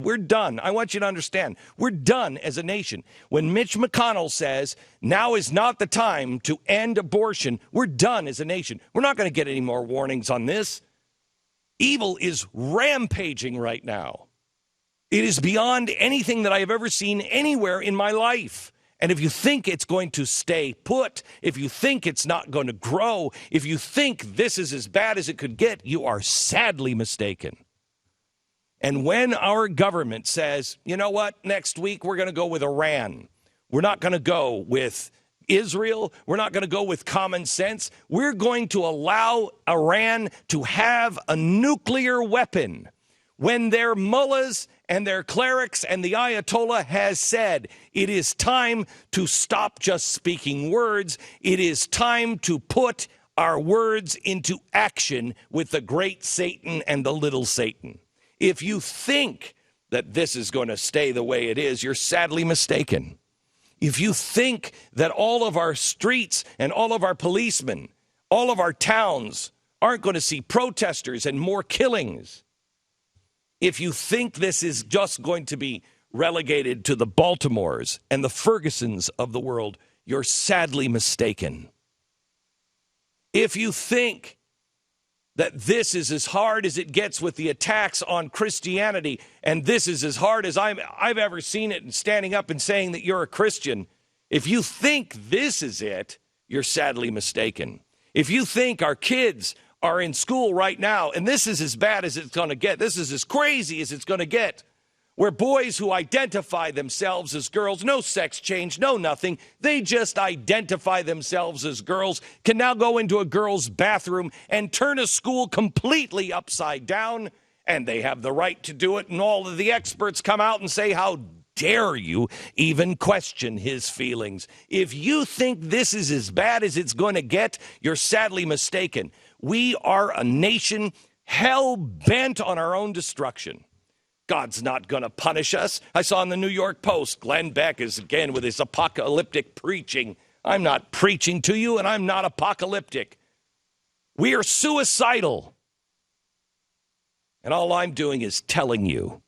We're done. I want you to understand. We're done as a nation. When Mitch McConnell says now is not the time to end abortion, we're done as a nation. We're not going to get any more warnings on this. Evil is rampaging right now. It is beyond anything that I have ever seen anywhere in my life. And if you think it's going to stay put, if you think it's not going to grow, if you think this is as bad as it could get, you are sadly mistaken. And when our government says, you know what, next week we're going to go with Iran, we're not going to go with Israel, we're not going to go with common sense, we're going to allow Iran to have a nuclear weapon when their mullahs and their clerics and the Ayatollah has said it is time to stop just speaking words, it is time to put our words into action with the great Satan and the little Satan. If you think that this is going to stay the way it is, you're sadly mistaken. If you think that all of our streets and all of our policemen, all of our towns aren't going to see protesters and more killings, if you think this is just going to be relegated to the Baltimores and the Fergusons of the world, you're sadly mistaken. If you think that this is as hard as it gets with the attacks on Christianity, and this is as hard as I've ever seen it, and standing up and saying that you're a Christian, if you think this is it, you're sadly mistaken. If you think our kids are in school right now, and this is as bad as it's going to get, this is as crazy as it's going to get, where boys who identify themselves as girls, no sex change, no nothing, they just identify themselves as girls, can now go into a girl's bathroom and turn a school completely upside down, and they have the right to do it, and all of the experts come out and say, how dare you even question his feelings? If you think this is as bad as it's going to get, you're sadly mistaken. We are a nation hell-bent on our own destruction. God's not going to punish us. I saw in the New York Post, Glenn Beck is again with his apocalyptic preaching. I'm not preaching to you, and I'm not apocalyptic. We are suicidal. And all I'm doing is telling you